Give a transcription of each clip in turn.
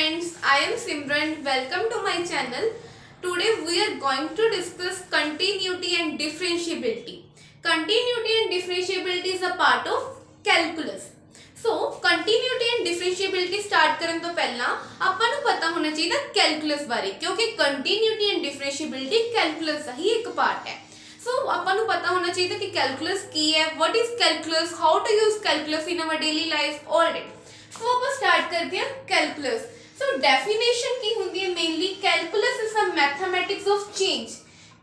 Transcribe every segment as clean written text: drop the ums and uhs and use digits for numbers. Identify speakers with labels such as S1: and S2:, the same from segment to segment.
S1: friends, I am Simran. Welcome to my channel. Today we are going to discuss continuity and differentiability. Continuity and differentiability is a part of calculus. So continuity and differentiability start ਕਰਨ ਤੋਂ ਪਹਿਲਾਂ ਆਪਾਂ ਨੂੰ ਪਤਾ ਹੋਣਾ ਚਾਹੀਦਾ calculus ਬਾਰੇ ਕਿਉਂਕਿ continuity and differentiability calculus ਦਾ ਹੀ ਇੱਕ ਪਾਰਟ ਹੈ. So ਆਪਾਂ ਨੂੰ ਪਤਾ ਹੋਣਾ ਚਾਹੀਦਾ ਕਿ calculus ਕੀ ਹੈ, what is calculus, how to use calculus in our daily life, all that. So ਆਪਾਂ start ਕਰਦੇ ਹਾਂ calculus. So definition ਕੀ ਹੁੰਦੀ ਹੈ mainly calculus is a mathematics of change.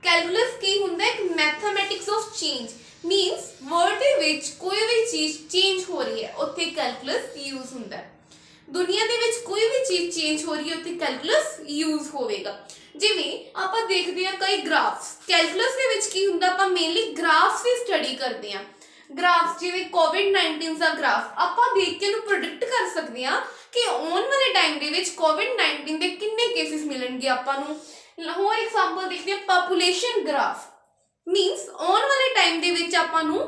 S1: Calculus ਕੀ ਹੁੰਦਾ ਹੈ mathematics of change means word ਦੇ ਵਿੱਚ ਕੋਈ ਵੀ ਚੀਜ਼ change ਹੋ ਰਹੀ ਹੈ ਉੱਥੇ calculus use ਹੁੰਦਾ ਹੈ. ਦੁਨੀਆ ਦੇ ਵਿੱਚ ਕੋਈ ਵੀ ਚੀਜ਼ change ਹੋ ਰਹੀ ਹੈ ਉੱਥੇ calculus use ਹੋਵੇਗਾ. ਜਿਵੇਂ ਆਪਾਂ ਦੇਖਦੇ ਹਾਂ ਕਈ graphs calculus ਦੇ ਵਿੱਚ ਕੀ ਹੁੰਦਾ ਆਪਾਂ mainly graphs ਦੀ study ਕਰਦੇ ਹਾਂ. ग्राफ जिवें कोविड-19 का ग्राफ ਆਪਾਂ देख के प्रोडिक्ट कर सकते हैं कि आने वाले टाइम दे विच कोविड-19 के कितने केसेस मिलणगे आपां नूं. होर एग्जांपल देखते हैं पॉपुलेशन ग्राफ मीनस आने वाले टाइम दे विच आपां नूं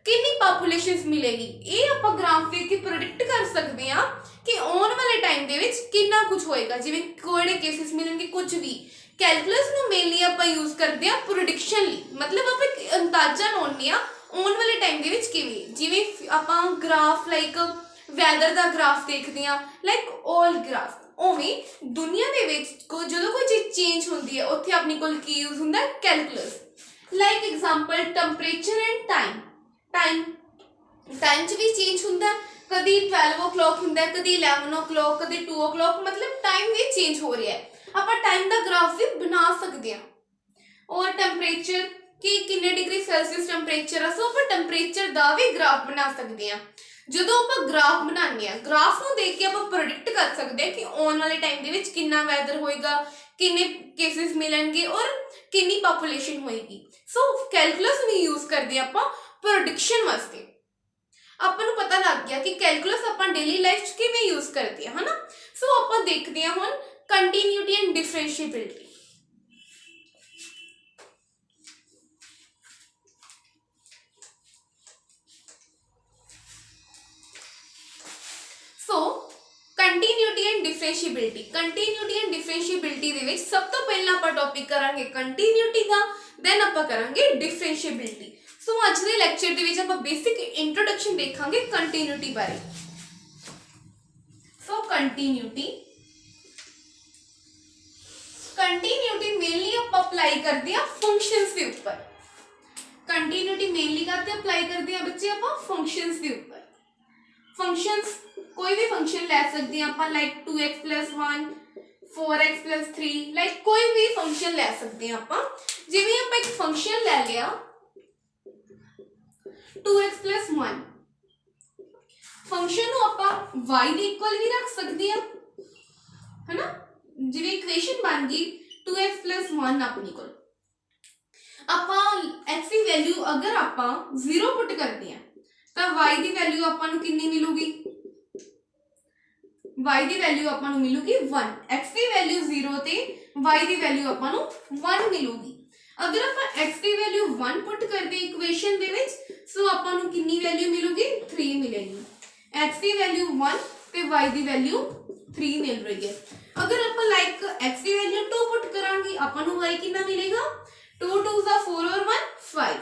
S1: कितनी पॉपुलेशनस मिलेगी ये आपां ग्राफ देख के प्रोडिक्ट कर सकते हैं कि आने वाले टाइम दे विच कितना कुछ होएगा. जिवें कोड़े केसेस मिलणगे कुछ भी कैलकुलस नूं मेनली आपां यूज करते हैं प्रोडिक्शन लई मतलब आपां अंदाजा लाउंदे आ आने वाले टाइम ਦੇ ਵਿੱਚ ਕਿਵੇਂ ਜਿਵੇਂ ਆਪਾਂ ਗ੍ਰਾਫ ਲਾਈਕ ਵੈਦਰ ਦਾ ਗ੍ਰਾਫ ਦੇਖਦੇ ਆ ਲਾਈਕ 올 ਗ੍ਰਾਫ ਉਵੇਂ ਦੁਨੀਆ ਦੇ ਵਿੱਚ ਜਦੋਂ ਕੋਈ ਚੀਜ਼ ਚੇਂਜ ਹੁੰਦੀ ਹੈ ਉੱਥੇ ਆਪਣੇ ਕੋਲ ਕੀ ਯੂਜ਼ ਹੁੰਦਾ ਹੈ calculus. Like example temperature and time ਚ ਵੀ ਚੇਂਜ ਹੁੰਦਾ ਕਦੀ 12 o'clock ਹੁੰਦਾ ਕਦੀ 11 o'clock ਕਦੀ 2 o'clock मतलब टाइम भी चेंज हो रहा है ਆਪਾਂ टाइम ਦਾ ਗ੍ਰਾਫ ਵੀ ਬਣਾ ਸਕਦੇ ਆ. और ਟੈਂਪਰੇਚਰ कि किन्ने डिग्री सेल्सियस टैंपरेचर है सो आप टैंपरेचर का भी ग्राफ बना सकते हैं. जो आप ग्राफ बनाने ग्राफ को देख के आप प्रोडिक्ट कर सकते हैं कि आने वाले टाइम के कितना वैदर होएगा किन्ने केसेस मिलणगे और कितनी पॉपुलेशन होएगी. सो कैलकुलस भी यूज करते हैं आप प्रोडिक्शन वास्ते. ਆਪਾਂ ਨੂੰ पता लग गया कि कैलकुलस आप डेली लाइफ किवें यूज करते हैं है ना. सो आप देखते हैं हुण continuity and differentiability. So continuity and differentiability दे विच सब तो पहला आपां टॉपिक करांगे कंटीन्यूटी दा देन आपां करांगे डिफरेंशिएबिलिटी. सो अज दे लैक्चर दे विच आपां बेसिक इंट्रोडक्शन देखांगे कंटीन्यूटी बारे. सो कंटीन्यूटी मेनली आपां अप्लाई करदे आ फंक्शनस दे ऊपर. कंटीन्यूटी मेनली करते अप्लाई करदे आ बच्चे आपां फंक्शनस दे ऊपर. फंक्शनस कोई भी फंक्शन ले सकते हैं आप लाइक 2x + 1 4x + 3 लाइक कोई भी फंक्शन ले सकते हैं आप. जिवें आप एक फंक्शन ले लिया 2x + 1 फंक्शन को आप y के इक्वल भी रख सकते हैं है ना. जिवें इक्वेशन बन गई 2x + 1 अपनी कोल आप x की वैल्यू अगर आप 0 पुट करते हैं तो y की वैल्यू आपको कितनी मिलूगी y की वैल्यू आपको मिलूगी 1. x की वैल्यू 0 ते y की वैल्यू आपको 1 मिलूगी. अगर आप x की वैल्यू 1 पुट करते इक्वेशन दे विच सो आपको कितनी वैल्यू मिलूगी 3 मिलेगी. x की वैल्यू 1 ते y की वैल्यू 3 मिल रही है. अगर आप लाइक x की वैल्यू 2 पुट करांगे आपको y कितना मिलेगा 2 2 * 4 और 1 5.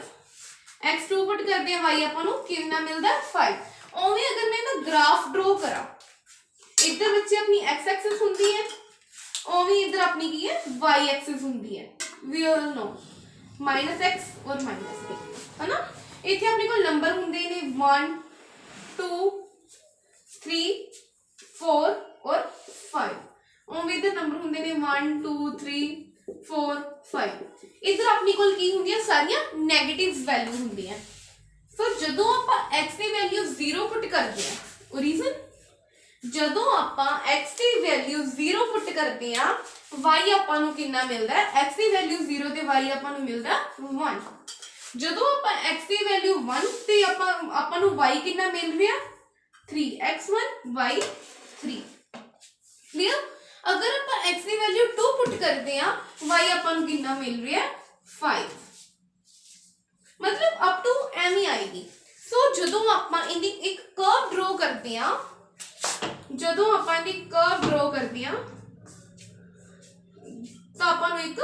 S1: x 2 पुट करते हैं y आपको कितना मिलता है 5. ओवें अगर मैं ना ग्राफ ड्रॉ करा इधर बच्चे अपनी x एक्सिस होती है ओवें इधर अपनी की है y एक्सिस होती है. वी ऑल नो -x और -a है ना. इथे अपने को नंबर होंगे ने 1 2 3 4 और 5. ओवें इधर नंबर होंगे ने 1 2 3 4 5. इधर अपनी कोल की होंदी है सारियां नेगेटिव वैल्यू होंदी है. सो जदों आप x की वैल्यू 0 पुट करते हैं और रीजन जदों आप x की वैल्यू 0 पुट करते हैं y आपको कितना मिलता है x की वैल्यू 0 ते y आपको मिलता 1. जदों आप x की वैल्यू 1 ते आपको y कितना मिल रहा 3 x1 y 3. क्लियर. अगर आप x की वैल्यू 2 पुट करते हैं y आपको कितना मिल रहा है 5 मतलब अप टू एम ही आएगी. सो जदों आप इनकी एक कर्व ड्रॉ करते हैं जदों आप कर्व ड्रॉ करते हैं ਆਪਾਂ ਨੂੰ ਇੱਕ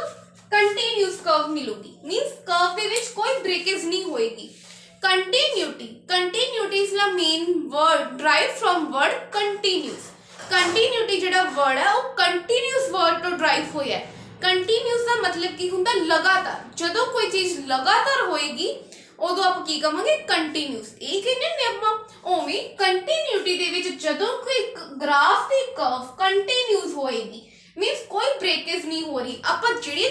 S1: ਕੰਟੀਨਿਊਸ ਕਰਵ ਮਿਲੂਗੀ मींस कर्व ਦੇ ਵਿੱਚ ਕੋਈ ब्रेकेज नहीं होएगी continuity continuity is the main word drive from word continuous continuity ਜਿਹੜਾ वर्ड है वो कंटिन्यूस वर्ड ਤੋਂ ड्राइव ਹੋਇਆ है कंटिन्यूस ਦਾ मतलब ਕੀ ਹੁੰਦਾ ਲਗਾਤਾਰ ਜਦੋਂ ਕੋਈ ਚੀਜ਼ ਲਗਾਤਾਰ ਹੋਏਗੀ ਉਦੋਂ ਆਪਾਂ ਕੀ ਕਹਾਂਗੇ ਕੰਟੀਨਿਊਸ ਇਹ ਕਹਿੰਦੇ ਨੇ ਆਪਾਂ ਉਵੇਂ ਕੰਟੀਨਿਊਟੀ ਦੇ ਵਿੱਚ ਜਦੋਂ ਕੋਈ ਗ੍ਰਾਫ ਦੀ ਕਰਵ ਕੰਟੀਨਿਊਸ ਹੋਏਗੀ मींस कोई ब्रेकेज नहीं हो रही आप ਜਿਹੜੀ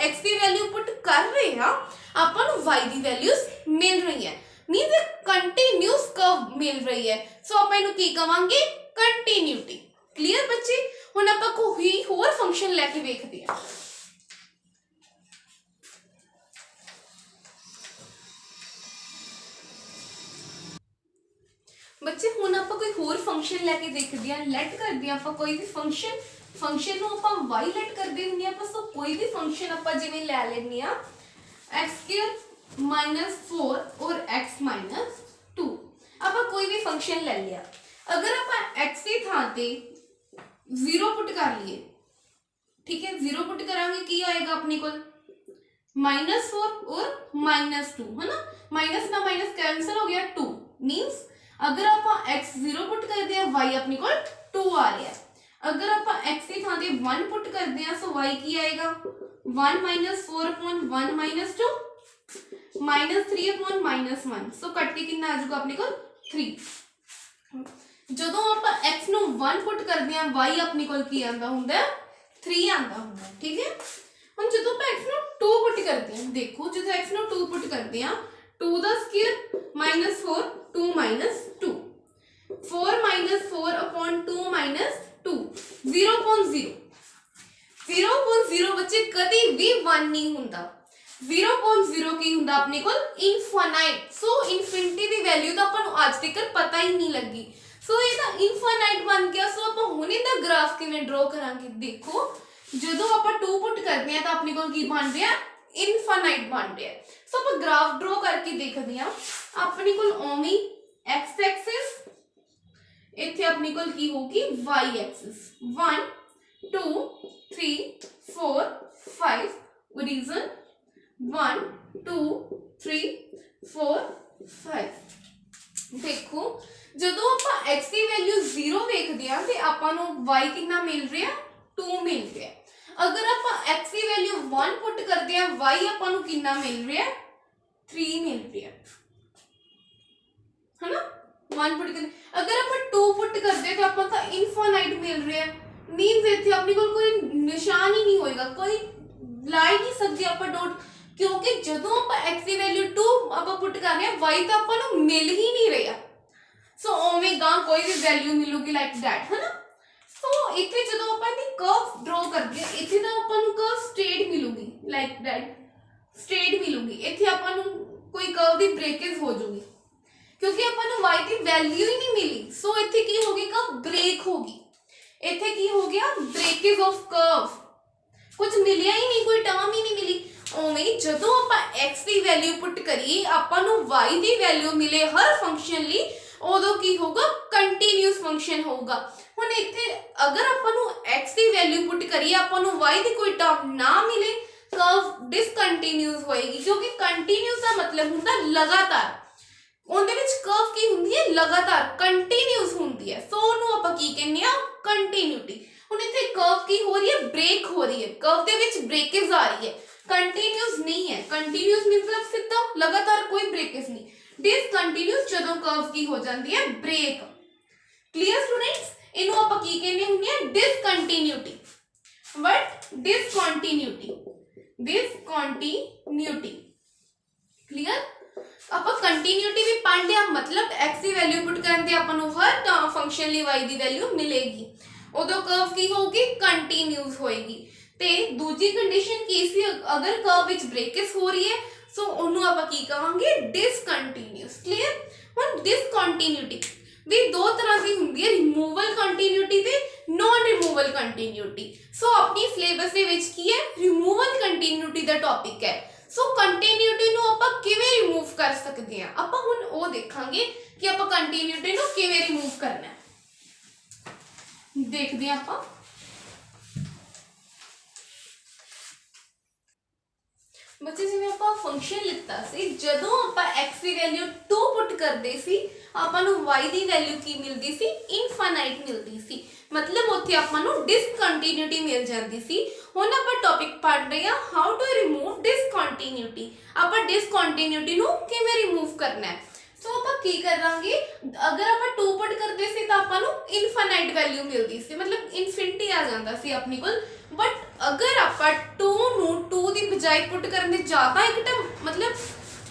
S1: x ਦੀ ਵੈਲਿਊ ਪੁੱਟ ਕਰ ਰਹੇ ਹਾਂ ਆਪਾਂ ਨੂੰ y ਦੀ ਵੈਲਿਊਜ਼ ਮਿਲ ਰਹੀ ਹੈ मींस एक कंटिन्यूस कर्व मिल रही है सो ਆਪਾਂ ਇਹਨੂੰ ਕੀ ਕਵਾਂਗੇ ਕੰਟੀਨਿਊਟੀ ਕਲੀਅਰ ਬੱਚੇ ਹੁਣ ਆਪਾਂ ਕੋਈ ਹੋਰ ਫੰਕਸ਼ਨ ਲੈ ਕੇ ਵੇਖਦੇ ਹਾਂ बच्चे हुण आपां कोई होर फंक्शन लैके देखदे हां लेट करदे हां आपां कोई भी फंक्शन नूं आपां y लेट करदे हुंदे आपां सो कोई भी फंक्शन आपां जिवें लै लैंदे हां x² -4 और x - 2 आपां कोई भी फंक्शन ले लिया अगर आपां x की थां ते 0 पुट कर लिए ठीक है 0 पुट करांगे की आएगा अपने कोल -4 और -2 है ना माइनस ना माइनस कैंसल हो गया 2 मींस अगर आप x 0 पुट करते हैं y अपने को 2 आ रहा है अगर आप x की थां ते 1 पुट करते हैं सो y की आएगा 1 - 4 upon 1 - 2 -3 upon -1 सो कट के कितना आ जाएगा अपने को 3 ਜਦੋਂ ਆਪਾਂ x ਨੂੰ 1 ਪੁੱਟ ਕਰਦੇ ਹਾਂ y ਆਪਣੇ ਕੋਲ ਕੀ ਆਂਦਾ ਹੁੰਦਾ 3 ਆਂਦਾ ਹੁੰਦਾ ਠੀਕ ਹੈ ਹੁਣ ਜਦੋਂ ਆਪਾਂ x ਨੂੰ 2 ਪੁੱਟ ਕਰਦੇ ਹਾਂ ਦੇਖੋ ਜਦੋਂ x ਨੂੰ 2 ਪੁੱਟ ਕਰਦੇ ਹਾਂ 2 ਦਾ ਸਕੁਅਰ -4 2 - 2 4 - 4 upon 2 - 2 0 upon 0 0 upon 0 बच्चे कभी भी 1 नहीं ਹੁੰਦਾ 0 upon 0 ਕੀ ਹੁੰਦਾ ਆਪਣੇ ਕੋਲ ਇਨਫਾਈਨਾਈਟ ਸੋ ਇਨਫਿਨਿਟੀ ਦੀ ਵੈਲਿਊ ਤਾਂ ਆਪਾਂ ਨੂੰ ਅੱਜ ਤੱਕ ਪਤਾ ਹੀ ਨਹੀਂ ਲੱਗੀ ਸੋ ਇਹ ਤਾਂ ਇਨਫਾਈਨਾਈਟ ਬਣ ਗਿਆ ਸੋ ਆਪਾਂ ਹੁਣ ਇਹਦਾ ਗ੍ਰਾਫ ਕਿਵੇਂ ਡਰਾ ਕਰਾਂਗੇ ਦੇਖੋ ਜਦੋਂ ਆਪਾਂ 2 ਪੁੱਟ ਕਰਦੇ ਹਾਂ ਤਾਂ ਆਪਣੇ ਕੋਲ ਕੀ ਬਣ ਰਿਹਾ ਇਨਫਾਈਨਾਈਟ ਬਣ ਰਿਹਾ ਸੋ ਆਪਾਂ ਗ੍ਰਾਫ ਡਰਾ ਕਰਕੇ ਦੇਖਦੇ ਹਾਂ ਆਪਣੇ ਕੋਲ ਓਮੀ x ਐਕਸਿਸ ਇੱਥੇ ਆਪਣੇ ਕੋਲ ਕੀ ਹੋਊਗੀ y ਐਕਸਿਸ 1 2 3 4 5 रीजन 1 2 3 4 5 देखो ਜਦੋਂ ਆਪਾਂ x ਦੀ ਵੈਲਿਊ 0 ਵੇਖਦੇ ਆ ਤੇ ਆਪਾਂ ਨੂੰ y ਕਿੰਨਾ ਮਿਲ ਰਿਹਾ 2 ਮਿਲ ਰਿਹਾ अगर आप x की वैल्यू 1 पुट करते हैं y अपन को कितना मिल रहा है 3 मिल रहा है ना 1 पुट कर अगर आप 2 पुट करते हैं तो अपन का इनफाइनाइट मिल रहा है मींस इथे अपने को कोई निशान ही नहीं होएगा कोई ला ही नहीं सकते आप डॉट क्योंकि जदों आप x की वैल्यू 2 आप पुट कर रहे हैं y तो अपन को मिल ही नहीं रहा सो ओमेगा कोई भी वैल्यू मिलूगी लाइक दैट है ना तो इथे ਜਦੋਂ ਆਪਾਂ ਦੀ ਕਰਵ ਡਰਾ ਕਰਦੇ ਆ ਇਥੇ ਤਾਂ ਆਪਾਂ ਨੂੰ ਕਰਵ ਸਟ੍ਰੇਟ ਮਿਲੂਗੀ ਲਾਈਕ ਦੈਟ ਸਟ੍ਰੇਟ ਮਿਲੂਗੀ ਇਥੇ ਆਪਾਂ ਨੂੰ ਕੋਈ ਕਰਵ ਦੀ ਬ੍ਰੇਕੇਜ ਹੋ ਜੂਗੀ ਕਿਉਂਕਿ ਆਪਾਂ ਨੂੰ y ਦੀ ਵੈਲਿਊ ਹੀ ਨਹੀਂ ਮਿਲੀ ਸੋ ਇਥੇ ਕੀ ਹੋ ਗਿਆ ਕਰਵ ਬ੍ਰੇਕ ਹੋ ਗਈ ਇਥੇ ਕੀ ਹੋ ਗਿਆ ਬ੍ਰੇਕੇਜ ਆਫ ਕਰਵ ਕੁਝ ਮਿਲਿਆ ਹੀ ਨਹੀਂ ਕੋਈ ਟਰਮ ਹੀ ਨਹੀਂ ਮਿਲੀ ਉਵੇਂ ਜਦੋਂ ਆਪਾਂ x ਦੀ ਵੈਲਿਊ ਪੁੱਟ ਕਰੀਏ ਆਪਾਂ ਨੂੰ y ਦੀ ਵੈਲਿਊ ਮਿਲੇ ਹਰ ਫੰਕਸ਼ਨ ਲਈ ਉਦੋਂ ਕੀ ਹੋਊਗਾ ਕੰਟੀਨਿਊਸ ਫੰਕਸ਼ਨ ਹੋਊਗਾ ਹੁਣ ਇੱਥੇ ਅਗਰ ਆਪਾਂ ਨੂੰ x ਦੀ ਵੈਲਿਊ ਪੁੱਟ ਕਰੀਏ ਆਪਾਂ ਨੂੰ y ਦੀ ਕੋਈ ਟਰਮ ਨਾ ਮਿਲੇ ਕਰਵ ਡਿਸਕੰਟੀਨਿਊਸ ਹੋਏਗੀ ਕਿਉਂਕਿ ਕੰਟੀਨਿਊਸ ਦਾ ਮਤਲਬ ਹੁੰਦਾ ਲਗਾਤਾਰ ਉਹਦੇ ਵਿੱਚ ਕਰਵ ਕੀ ਹੁੰਦੀ ਹੈ ਲਗਾਤਾਰ ਕੰਟੀਨਿਊਸ ਹੁੰਦੀ ਹੈ ਸੋ ਉਹਨੂੰ ਆਪਾਂ ਕੀ ਕਹਿੰਦੇ ਆ ਕੰਟੀਨਿਊਟੀ ਹੁਣ ਇੱਥੇ ਕਰਵ ਕੀ ਹੋ ਰਹੀ ਹੈ ਬ੍ਰੇਕ ਹੋ ਰਹੀ ਹੈ ਕਰਵ ਦੇ ਵਿੱਚ ਬ੍ਰੇਕੇਜ ਆ ਰਹੀ ਹੈ ਕੰਟੀਨਿਊਸ ਨਹੀਂ ਹੈ ਕੰਟੀਨਿਊਸ ਮਤਲਬ ਸਿੱਧਾ ਲਗਾਤਾਰ ਕੋਈ ਬ੍ਰੇਕੇਜ ਨਹੀਂ डिसकंटिन्यूस ਜਦੋਂ ਕਰਵ ਕੀ ਹੋ ਜਾਂਦੀ ਹੈ ਬ੍ਰੇਕ ਕਲੀਅਰ ਸਟੂਡੈਂਟਸ ਇਹਨੂੰ ਆਪਾਂ ਕੀ ਕਹਿੰਦੇ ਹੁੰਦੇ ਆ ਡਿਸਕੰਟੀਨਿਊਟੀ ਬਟ ਡਿਸਕੰਟੀਨਿਊਟੀ ਕਲੀਅਰ ਆਪਾਂ ਕੰਟੀਨਿਊਟੀ ਵੀ ਪੜ੍ਹ ਲਿਆ ਮਤਲਬ x ਦੀ ਵੈਲਿਊ ਪੁੱਟ ਕਰਨ ਤੇ ਆਪਾਂ ਨੂੰ ਹਰ ਫੰਕਸ਼ਨ ਲਈ y ਦੀ ਵੈਲਿਊ ਮਿਲੇਗੀ ਉਦੋਂ ਕਰਵ ਕੀ ਹੋਊਗੀ ਕੰਟੀਨਿਊਸ ਹੋਏਗੀ ਤੇ ਦੂਜੀ ਕੰਡੀਸ਼ਨ ਕੀ ਸੀ ਅਗਰ ਕਰਵ ਵਿੱਚ ਬ੍ਰੇਕੇਜ ਹੋ ਰਹੀ ਹੈ सो ਉਹਨੂੰ ਆਪਾਂ ਕੀ ਕਵਾਂਗੇ ਡਿਸਕੰਟੀਨਿਊਸ ਕਲੀਅਰ ਹੁਣ ਡਿਸਕੰਟੀਨਿਊਟੀ ਵੀ ਦੋ ਤਰ੍ਹਾਂ ਦੀ ਹੁੰਦੀ ਹੈ ਰਿਮੂਵਲ ਕੰਟੀਨਿਊਟੀ ਤੇ ਨਾਨ ਰਿਮੂਵਲ ਕੰਟੀਨਿਊਟੀ ਸੋ ਆਪਣੀ ਸਿਲੇਬਸ ਦੇ ਵਿੱਚ ਕੀ ਹੈ ਰਿਮੂਵਲ ਕੰਟੀਨਿਊਟੀ ਦਾ ਟੌਪਿਕ ਹੈ ਸੋ ਕੰਟੀਨਿਊਟੀ ਨੂੰ ਆਪਾਂ ਕਿਵੇਂ ਰਿਮੂਵ ਕਰ ਸਕਦੇ ਹਾਂ ਆਪਾਂ ਹੁਣ ਉਹ ਦੇਖਾਂਗੇ ਕਿ ਆਪਾਂ ਕੰਟੀਨਿਊਟੀ ਨੂੰ ਕਿਵੇਂ ਰਿਮੂਵ ਕਰਨਾ ਹੈ ਦੇਖਦੇ ਹਾਂ ਆਪਾਂ बच्चे जिवें आपां फंक्शन लिता सी, जदों आपां x की वैल्यू 2 पुट करदे सी आपां नूं y की वैल्यू की मिलदी सी, इनफाइनाइट मिलदी सी। मतलब उत्थे आपां नूं डिसकंटीन्यूटी मिल जांदी सी। हुण आपां टॉपिक पढ़ रहे हां हाउ टू रिमूव डिसकंटीन्यूटी। आपां डिसकंटीन्यूटी नूं किवें रिमूव करना है। सो आपां की करांगे, अगर आपां 2 पुट करदे सी तां आपां नूं इनफाइनाइट वैल्यू मिलदी सी, मतलब इनफिनिटी आ जांदा सी अपने कोल। बट अगर आपां 2 नूं 2 दी बजाय पुट करन दे ज्यादा एक टर्म, मतलब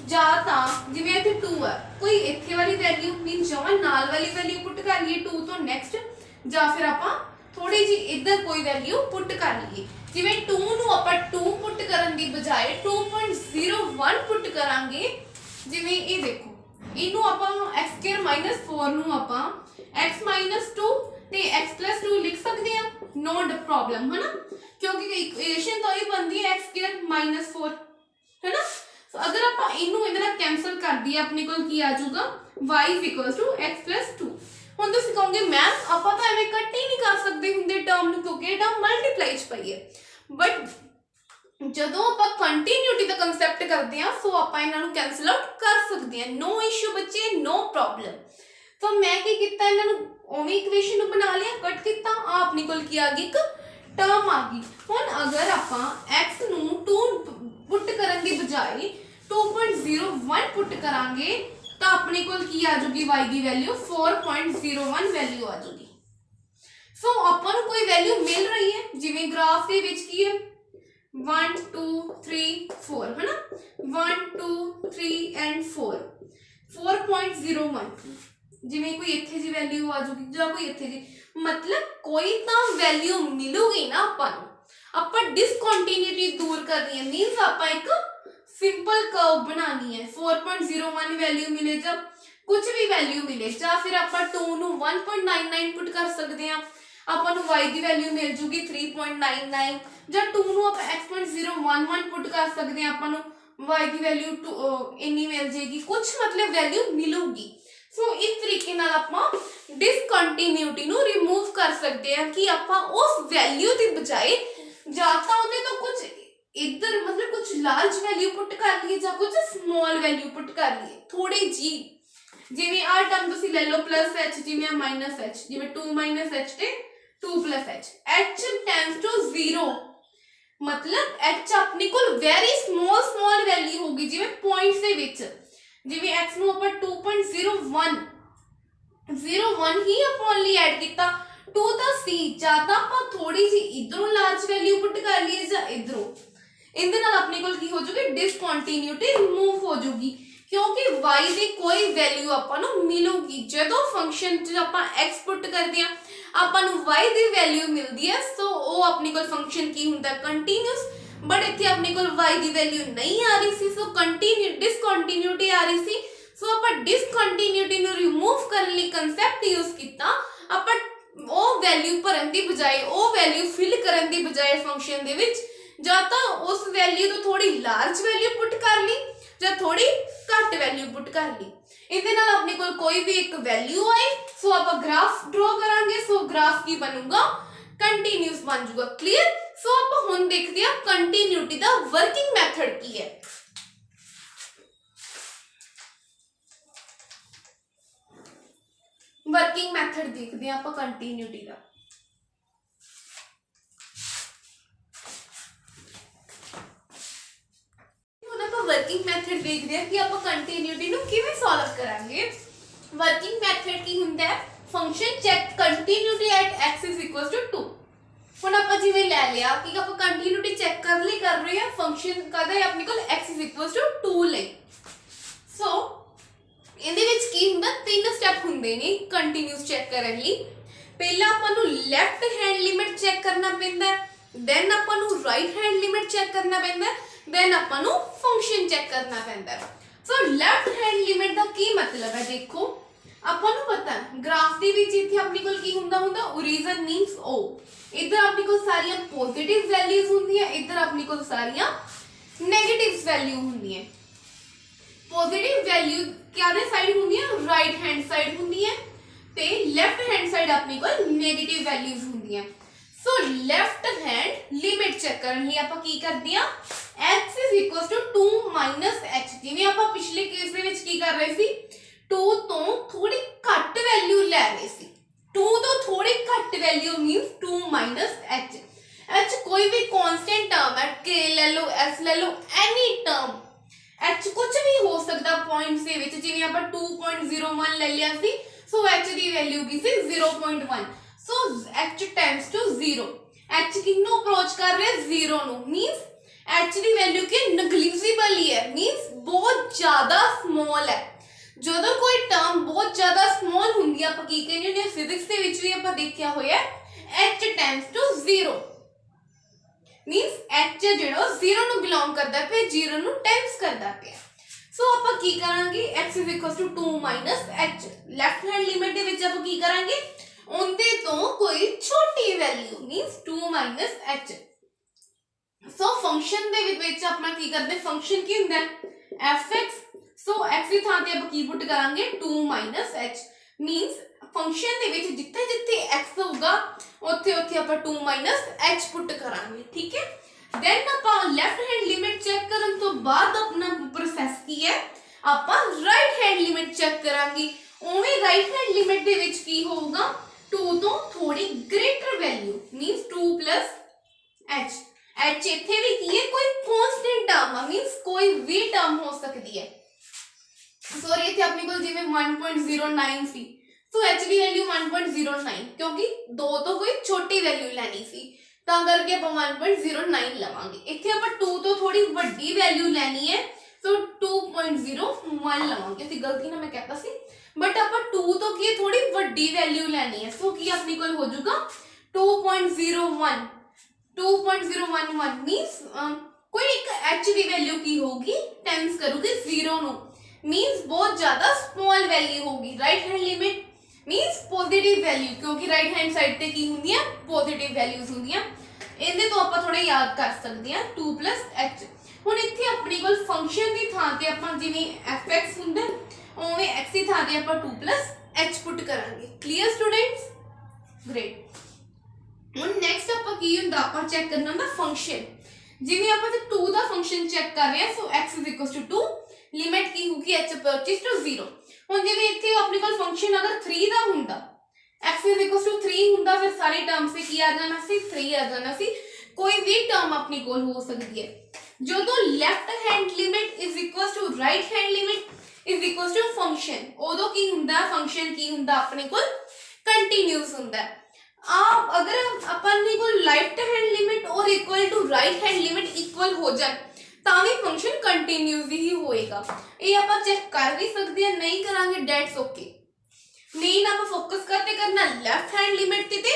S1: ज्यादा जिवें इत्थे 2 है, कोई इत्थे वाली वैल्यू मीन जवां नाल वाली वैल्यू पुट कर लईए 2 तो नेक्स्ट, ਜਾਂ फिर आपां थोड़ी जी इधर कोई वैल्यू पुट कर लीए। जिवें 2 नूं आपां 2 पुट करन दी बजाय 2.01 पुट करांगे। जिवें ये देखो, इनू आपां x²-4 नूं आपां x - 2 ते x + 2 लिख सकते हैं, नॉट प्रॉब्लम है ना, क्योंकि इक्वेशन तो ही बनती है x² - 4 है ना। तो अगर आपां इनू इहदे नाल कैंसल कर दिए अपने कोल की आ जाऊगा y = x + 2। ਹੁਣ ਤੁਸੀਂ ਕਹੋਗੇ ਮੈਮ ਆਪਾਂ ਤਾਂ ਐਵੇਂ ਕੱਟ ਹੀ ਨਹੀਂ ਕਰ ਸਕਦੇ ਹੁੰਦੇ ਟਰਮ ਨੂੰ, ਕਿਉਂਕਿ ਇਹ ਟਰਮ ਮਲਟੀਪਲਾਈ ਚ ਪਈ ਹੈ। ਬਟ ਜਦੋਂ ਆਪਾਂ ਕੰਟੀਨਿਊਟੀ ਦਾ ਕਨਸੈਪਟ ਕਰਦੇ ਆ ਸੋ ਆਪਾਂ ਇਹਨਾਂ ਨੂੰ ਕੈਂਸਲ ਆਊਟ ਕਰ ਸਕਦੇ ਆ, ਨੋ ਇਸ਼ੂ ਬੱਚੇ, ਨੋ ਪ੍ਰੋਬਲਮ। तो मैं ਕੀ ਕੀਤਾ, ਇਹਨਾਂ ਨੂੰ ਉਵੇਂ ਇਕੁਏਸ਼ਨ ਨੂੰ ਬਣਾ ਲਿਆ, ਕੱਟ ਕੀਤਾ, ਆ ਆਪਣੇ ਕੋਲ ਕੀ ਆ ਗਈ, ਇੱਕ ਟਰਮ ਆ ਗਈ। ਹੁਣ ਅਗਰ ਆਪਾਂ x ਨੂੰ 2 ਪੁੱਟ ਕਰਨ ਦੀ ਬਜਾਏ 2.01 ਪੁੱਟ ਕਰਾਂਗੇ ਤਾਂ ਆਪਣੇ ਕੋਲ ਕੀ ਆ ਜਾਊਗੀ, y ਦੀ ਵੈਲਿਊ 4.01 ਵੈਲਿਊ ਆ ਜਾਊਗੀ। ਸੋ ਆਪਾਂ ਨੂੰ ਕੋਈ ਵੈਲਿਊ ਮਿਲ ਰਹੀ ਹੈ, ਜਿਵੇਂ ਗ੍ਰਾਫ ਦੇ ਵਿੱਚ ਕੀ ਹੈ 1 2 3 4 है ना, 1 2 3 and 4 4.01 ਜਿਵੇਂ ਕੋਈ ਇੱਥੇ ਜੀ ਵੈਲਿਊ ਆ ਜਾਊਗੀ ਜਾਂ ਕੋਈ ਇੱਥੇ ਜੀ, मतलब कोई ਤਾਂ ਵੈਲਿਊ ਮਿਲੂਗੀ ਨਾ ਆਪਾਂ ਨੂੰ। ਆਪਾਂ डिसकंटिन्यूटी दूर करनी है, मींस ਆਪਾਂ ਇੱਕ सिंपल कर्व बनानी है। 4.01 वैल्यू मिले जब कुछ भी वैल्यू मिले, ਜਾਂ ਫਿਰ ਆਪਾਂ 2 ਨੂੰ 1.99 ਪੁੱਟ ਕਰ ਸਕਦੇ ਆ, ਆਪਾਂ ਨੂੰ y ਦੀ ਵੈਲਿਊ ਮਿਲ ਜੂਗੀ 3.99, ਜਾਂ 2 ਨੂੰ ਆਪਾਂ x.011 ਪੁੱਟ ਕਰ ਸਕਦੇ ਆ, ਆਪਾਂ ਨੂੰ y ਦੀ ਵੈਲਿਊ ਇੰਨੀ ਮਿਲ ਜੇਗੀ, ਕੁਝ मतलब ਵੈਲਿਊ ਮਿਲੂਗੀ। ਸੋ ਇਸ ਤਰੀਕੇ ਨਾਲ ਆਪਾਂ डिसकंटिन्यूटी ਨੂੰ ਰਿਮੂਵ ਕਰ ਸਕਦੇ ਆ ਕਿ ਆਪਾਂ ਉਸ ਵੈਲਿਊ ਦੀ ਬਜਾਏ ਜਾਂ ਤਾਂ ਉਹਦੇ ਤੋਂ ਕੁਝ इधर मतलब कुछ लार्ज वैल्यू पुट कर लिए या कुछ स्मॉल वैल्यू पुट कर लिए थोड़ी जी, जिवें आ टर्म तुसी ले लो प्लस h, जिवें माइनस h, जिवें 2 - h ते 2 + h, h टेंड्स टू 0, मतलब h अपने कोल वेरी स्मॉल वैल्यू होगी, जिवें पॉइंट्स दे विच, जिवें x ਨੂੰ ਆਪਾਂ 2.01 ही ਆਪਾਂ ओनली ऐड ਕੀਤਾ, 2 ਤਾਂ ਸੀ, ज्यादा ਆਪਾਂ थोड़ी जी इधरों लार्ज वैल्यू पुट कर लिए ਜਾਂ इधरों, ਇਹਦੇ ਨਾਲ ਆਪਣੇ ਕੋਲ ਕੀ ਹੋ ਜੂਗੀ, डिसकंटिन्यूटी ਰਿਮੂਵ ਹੋ ਜੂਗੀ, ਕਿਉਂਕਿ y ਦੀ ਕੋਈ ਵੈਲਿਊ ਆਪਾਂ ਨੂੰ ਮਿਲੂਗੀ। ਜਦੋਂ ਫੰਕਸ਼ਨ 'ਚ ਆਪਾਂ x ਪੁੱਟ ਕਰਦੇ ਆ ਆਪਾਂ ਨੂੰ y ਦੀ ਵੈਲਿਊ ਮਿਲਦੀ ਹੈ, ਸੋ ਉਹ ਆਪਣੇ ਕੋਲ ਫੰਕਸ਼ਨ ਕੀ ਹੁੰਦਾ, ਕੰਟੀਨਿਊਸ। ਬਟ ਇੱਥੇ ਆਪਣੇ ਕੋਲ y ਦੀ ਵੈਲਿਊ ਨਹੀਂ ਆ ਰਹੀ ਸੀ, ਸੋ डिसकंटिन्यूटी ਆ ਰਹੀ ਸੀ। ਸੋ ਆਪਾਂ डिसकंटिन्यूटी ਨੂੰ ਰਿਮੂਵ ਕਰਨ ਲਈ ਕਨਸੈਪਟ ਯੂਜ਼ ਕੀਤਾ। ਆਪਾਂ ਉਹ ਵੈਲਿਊ ਭਰਨ ਦੀ ਬਜਾਏ, ਉਹ ਵੈਲਿਊ ਫਿਲ ਕਰਨ ਦੀ ਬਜਾਏ ਫੰਕਸ਼ਨ ਦੇ ਵਿੱਚ ਜਾਂ ਤਾਂ ਉਸ ਵੈਲਿਊ ਤੋਂ ਥੋੜੀ ਲਾਰਜ ਵੈਲਿਊ ਪੁੱਟ ਕਰ ਲਈ ਜਾਂ ਥੋੜੀ ਘੱਟ ਵੈਲਿਊ ਪੁੱਟ ਕਰ ਲਈ। ਇਹਦੇ ਨਾਲ ਆਪਣੇ ਕੋਲ ਕੋਈ ਵੀ ਇੱਕ ਵੈਲਿਊ ਆਏ, ਸੋ ਆਪਾਂ ਗ੍ਰਾਫ ਡਰਾ ਕਰਾਂਗੇ। ਸੋ ਗ੍ਰਾਫ ਕੀ ਬਣੂਗਾ, ਕੰਟੀਨਿਊਸ ਬਣ ਜਾਊਗਾ। ਕਲੀਅਰ। ਸੋ ਆਪਾਂ ਹੁਣ ਦੇਖਦੇ ਹਾਂ ਕੰਟੀਨਿਊਟੀ ਦਾ ਵਰਕਿੰਗ ਮੈਥਡ ਕੀ ਹੈ। वर्किंग मैथड देखते हैं आप कंटिन्यूटी का। वर्किंग मैथड देखते हैं कि आप कंटिन्यूटी नु किवें सॉल्व करांगे। वर्किंग मैथड की हुंदा है function check continuity at x = 2। हुण आप जिवें ले लिया कि आप कंटिन्यूटी चेक कर रहे हैं फंक्शन कादा है अपने कोल x = 2 लई। सो ਇਹਦੇ ਵਿੱਚ ਕੀ ਹੁੰਦਾ, 3 ਸਟੈਪ ਹੁੰਦੇ ਨੇ ਕੰਟੀਨਿਊਸ ਚੈੱਕ ਕਰਨ ਲਈ। ਪਹਿਲਾਂ ਆਪਾਂ ਨੂੰ ਲੈਫਟ ਹੈਂਡ ਲਿਮਿਟ ਚੈੱਕ ਕਰਨਾ ਪੈਂਦਾ ਹੈ, ਦੈਨ ਆਪਾਂ ਨੂੰ ਰਾਈਟ ਹੈਂਡ ਲਿਮਿਟ ਚੈੱਕ ਕਰਨਾ ਪੈਂਦਾ ਹੈ, ਦੈਨ ਆਪਾਂ ਨੂੰ ਫੰਕਸ਼ਨ ਚੈੱਕ ਕਰਨਾ ਪੈਂਦਾ ਹੈ। ਸੋ ਲੈਫਟ ਹੈਂਡ ਲਿਮਿਟ ਦਾ ਕੀ ਮਤਲਬ ਹੈ, ਦੇਖੋ ਆਪਾਂ ਨੂੰ ਪਤਾ ਹੈ ਗ੍ਰਾਫ ਦੇ ਵਿੱਚ ਇੱਥੇ ਆਪਣੇ ਕੋਲ ਕੀ ਹੁੰਦਾ ਓਰੀਜਨ ਮੀਨਸ o, ਇੱਧਰ ਆਪਣੇ ਕੋਲ ਸਾਰੀਆਂ ਪੋਜ਼ਿਟਿਵ ਵੈਲਿਊਜ਼ ਹੁੰਦੀਆਂ, ਇੱਧਰ ਆਪਣੇ ਕੋਲ ਸਾਰੀਆਂ ਨੈਗੇਟਿਵ ਵੈਲਿਊ ਹੁੰਦੀਆਂ। पॉजिटिव वैल्यू किहदे साइड हुंदी है, राइट हैंड साइड हुंदी है ते लेफ्ट हैंड साइड अपने कोल नेगेटिव वैल्यूज हुंदी है। So left hand limit check करने लिए आपां की करदे हां, x is equals to 2 minus h। जिवें आपां पिछले केस दे विच की कर रहे सी 2 तो थोड़ी घट वैल्यू ले रहे सी 2 तो थोड़ी घट value means 2 minus h। h कोई भी कांस्टेंट टर्म है, k ले लो s ले लो एनी टर्म, h कुछ भी हो सकता पॉइंट्स दे विच। जिवें आपां 2.01 ले लिया सी सो h दी वैल्यू की सी 0.1 so h tends to 0। h किन्नू अप्रोच कर रहे 0 नु मींस h दी वैल्यू के नेग्लिजिबल ही है मींस बहुत ज्यादा स्मॉल है। ਜਦੋਂ कोई टर्म बहुत ज्यादा स्मॉल ਹੁੰਦੀ ਆ ਆਪਾਂ ਕੀ ਕਹਿੰਦੇ ਨੇ ਫਿਜ਼ਿਕਸ ਦੇ ਵਿੱਚ ਵੀ ਆਪਾਂ ਦੇਖਿਆ ਹੋਇਆ h tends to 0 means h ਜਿਹੜਾ 0 ਨੂੰ ਬਿਲੋਂਗ ਕਰਦਾ ਹੈ ਫਿਰ 0 ਨੂੰ ਟੈਂਸ ਕਰਦਾ ਪਿਆ। ਸੋ ਆਪਾਂ ਕੀ ਕਰਾਂਗੇ x = 2 h left hand limit ਦੇ ਵਿੱਚ ਆਪਾਂ ਕੀ ਕਰਾਂਗੇ ਉਹਦੇ ਤੋਂ ਕੋਈ ਛੋਟੀ ਵੈਲਿਊ मींस 2 h। ਸੋ ਫੰਕਸ਼ਨ ਦੇ ਵਿੱਚ ਆਪਣਾ ਕੀ ਕਰਦੇ ਫੰਕਸ਼ਨ ਕੀ ਹੁੰਦਾ ਹੈ fx। ਸੋ x ਦੀ ਥਾਂ ਤੇ ਆਪਾਂ ਕੀ ਪੁੱਟ ਕਰਾਂਗੇ 2 h मींस फंक्शन ਦੇ ਵਿੱਚ ਜਿੱਥੇ ਜਿੱਥੇ x ਹੋਊਗਾ ਉੱਥੇ ਉੱਥੇ ਆਪਾਂ 2 h ਪੁੱਟ ਕਰਾਂਗੇ। ਠੀਕ ਹੈ ਦੈਨ ਆਪਾਂ ਲੈਫਟ ਹੈਂਡ ਲਿਮਿਟ ਚੈੱਕ ਕਰਨ ਤੋਂ ਬਾਅਦ ਆਪਣਾ ਪ੍ਰੋਸੈਸ ਕੀ ਹੈ ਆਪਾਂ ਰਾਈਟ ਹੈਂਡ ਲਿਮਿਟ ਚੈੱਕ ਕਰਾਂਗੇ। ਉਵੇਂ ਰਾਈਟ ਹੈਂਡ ਲਿਮਿਟ ਦੇ ਵਿੱਚ ਕੀ ਹੋਊਗਾ 2 ਤੋਂ ਥੋੜੀ greater value means 2 h। h ਇੱਥੇ ਵੀ ਕੀ ਹੈ ਕੋਈ ਕਾਂਸਟੈਂਟ ਟਰਮ ਆ मींस ਕੋਈ ਵੀ ਟਰਮ ਹੋ ਸਕਦੀ ਹੈ। ਸੌਰੀ ਇੱਥੇ ਆਪਣੇ ਕੋਲ ਜਿਵੇਂ 1.09 ਸੀ तो h की वैल्यू 1.09 क्योंकि 2 तो कोई छोटी वैल्यू लेनी सी ਤਾਂ ਕਰਕੇ ਆਪਾਂ 1.09 ਲਵਾਂਗੇ। ਇੱਥੇ ਆਪਾਂ 2 ਤੋਂ ਥੋੜੀ ਵੱਡੀ ਵੈਲਿਊ ਲੈਣੀ ਹੈ ਸੋ 2.01 ਲਵਾਂਗੇ। ਅਸੀਂ ਗਲਤੀ ਨਾਲ ਮੈਂ ਕਹਿਤਾ ਸੀ ਬਟ ਆਪਾਂ 2 ਤੋਂ ਕੀ ਥੋੜੀ ਵੱਡੀ ਵੈਲਿਊ ਲੈਣੀ ਹੈ ਸੋ ਕੀ ਆਪਣੇ ਕੋਲ ਹੋ ਜਾਊਗਾ 2.01 2.011 मींस कोई एक h ਦੀ ਵੈਲਿਊ ਕੀ ਹੋਊਗੀ ਟੈਂਸ ਕਰੂਗੀ 0 ਨੂੰ मींस बहुत ज्यादा स्मॉल वैल्यू होगी। Right hand limit means positive value क्योंकि राइट हैंड साइड ते की ਹੁੰਦੀਆਂ पॉजिटिव वैल्यूज ਹੁੰਦੀਆਂ। ਇਹਦੇ ਤੋਂ ਆਪਾਂ ਥੋੜਾ ਯਾਦ ਕਰ ਸਕਦੇ ਹਾਂ 2 h। ਹੁਣ ਇੱਥੇ ਆਪਣੀ ਕੋਲ ਫੰਕਸ਼ਨ ਦੀ ਥਾਂ ਤੇ ਆਪਾਂ ਜਿਵੇਂ fx ਹੁੰਦਾ ਉਵੇਂ x ਦੀ ਥਾਂ ਤੇ ਆਪਾਂ 2 h ਪੁੱਟ ਕਰਾਂਗੇ। Clear students great. ਹੁਣ ਨੈਕਸਟ ਆਪਾਂ ਕੀ ਹੁੰਦਾ ਆਪਾਂ ਚੈੱਕ ਕਰਨਾ ਹੁੰਦਾ ਫੰਕਸ਼ਨ। ਜਿਵੇਂ ਆਪਾਂ ਤੇ 2 ਦਾ ਫੰਕਸ਼ਨ ਚੈੱਕ ਕਰ ਰਹੇ ਹਾਂ ਸੋ x = 2 लिमिट की होगी h अप्रोचेस टू 0। ਹੁਣ ਜਿਵੇਂ ਇੱਥੇ ਆਪਣੇ ਕੋਲ ਫੰਕਸ਼ਨ ਅਗਰ 3 ਦਾ ਹੁੰਦਾ x = 3 ਹੁੰਦਾ ਫਿਰ ਸਾਰੇ ਟਰਮ ਸੇ ਕੀ ਆ ਜਾਣਾ ਸੀ 3 ਆ ਜਾਣਾ ਸੀ। ਕੋਈ ਵੀ ਟਰਮ ਆਪਣੀ ਕੋਲ ਹੋ ਸਕਦੀ ਹੈ। ਜਦੋਂ left hand limit = right hand limit = function ਉਦੋਂ ਕੀ ਹੁੰਦਾ ਫੰਕਸ਼ਨ ਕੀ ਹੁੰਦਾ ਆਪਣੇ ਕੋਲ ਕੰਟੀਨਿਊਸ ਹੁੰਦਾ। आप अगर अपने को लेफ्ट हैंड लिमिट और equal to right hand limit equal हो जाए ਤਾਂ ਵੀ ਫੰਕਸ਼ਨ ਕੰਟੀਨਿਊਸ ਹੀ ਹੋਏਗਾ। ਇਹ ਆਪਾਂ ਚੈੱਕ ਕਰ ਵੀ ਸਕਦੇ ਹਾਂ ਨਹੀਂ ਕਰਾਂਗੇ ਡੈਟਸ ਓਕੇ। ਮੇਨ ਆਪਾਂ ਫੋਕਸ ਕਰਨਾ ਲੈਫਟ ਹੈਂਡ ਲਿਮਿਟ ਤੇ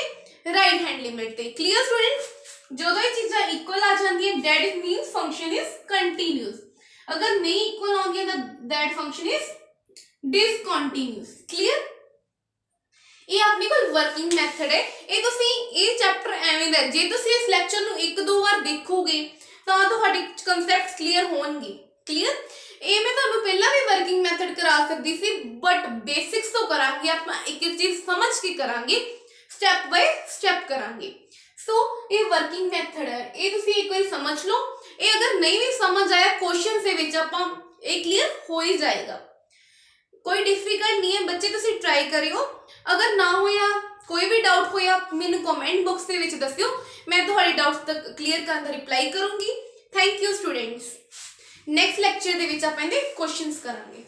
S1: ਰਾਈਟ ਹੈਂਡ ਲਿਮਿਟ ਤੇ। ਕਲੀਅਰ ਸਟੂਡੈਂਟਸ ਜਦੋਂ ਇਹ ਚੀਜ਼ਾਂ ਇਕੁਅਲ ਆ ਜਾਂਦੀਆਂ that is means function is continuous. ਅਗਰ ਨਹੀਂ ਇਕੁਅਲ ਆਉਂਦੀਆਂ ਤਾਂ ਦੈਟ ਫੰਕਸ਼ਨ ਇਜ਼ ਡਿਸਕੰਟੀਨਿਊਸ। ਕਲੀਅਰ ਇਹ ਆਪਣੇ ਕੋਲ ਵਰਕਿੰਗ ਮੈਥਡ ਹੈ। ਇਹ ਤੁਸੀਂ ਇਹ ਚੈਪਟਰ ਐਵੇਂ ਦਾ ਜੇ ਤੁਸੀਂ ਇਸ ਲੈਕਚਰ ਨੂੰ ਇੱਕ ਦੋ ਵਾਰ ਦੇਖੋਗੇ ਤਾਂ ਤੁਹਾਡੇ ਕਨਸੈਪਟਸ ਕਲੀਅਰ ਹੋਣਗੇ। ਕਲੀਅਰ ਇਹ ਮੈਂ ਤੁਹਾਨੂੰ ਪਹਿਲਾਂ ਵੀ ਵਰਕਿੰਗ ਮੈਥਡ ਕਰਾ ਸਕਦੀ ਸੀ ਬਟ ਬੇਸਿਕਸ ਤੋਂ ਕਰਾਂਗੇ ਆਪਾਂ ਇੱਕ ਇੱਕ ਚੀਜ਼ ਸਮਝ ਕੇ ਕਰਾਂਗੇ ਸਟੈਪ ਬਾਈ ਸਟੈਪ ਕਰਾਂਗੇ। ਸੋ ਇਹ ਵਰਕਿੰਗ ਮੈਥਡ ਹੈ ਇਹ ਤੁਸੀਂ ਇੱਕ ਵਾਰੀ ਸਮਝ ਲਓ। ਇਹ ਅਗਰ ਨਹੀਂ ਵੀ ਸਮਝ ਆਇਆ ਕੁਐਸਚਨ ਦੇ ਵਿੱਚ ਆਪਾਂ ਇਹ ਕਲੀਅਰ ਹੋ ਹੀ ਜਾਏਗਾ। ਕੋਈ ਡਿਫਿਕਲਟ ਨਹੀਂ ਹੈ ਬੱਚੇ ਤੁਸੀਂ ਟਰਾਈ ਕਰਿਓ। ਅਗਰ ਨਾ ਹੋਇਆ ਕੋਈ ਵੀ ਡਾਊਟ ਹੋਇਆ ਮੈਨੂੰ ਕਮੈਂਟ ਬਾਕਸ ਦੇ ਵਿੱਚ ਦੱਸਿਓ ਮੈਂ ਤੁਹਾਡੇ ਡਾਊਟਸ ਤੱਕ ਕਲੀਅਰ ਕਰਨ ਦਾ ਰਿਪਲਾਈ ਕਰੂੰਗੀ। Thank you students. Next lecture ਦੇ ਵਿੱਚ ਆਪਾਂ ਇਹਦੇ ਕੁਐਸਚਨਸ ਕਰਾਂਗੇ।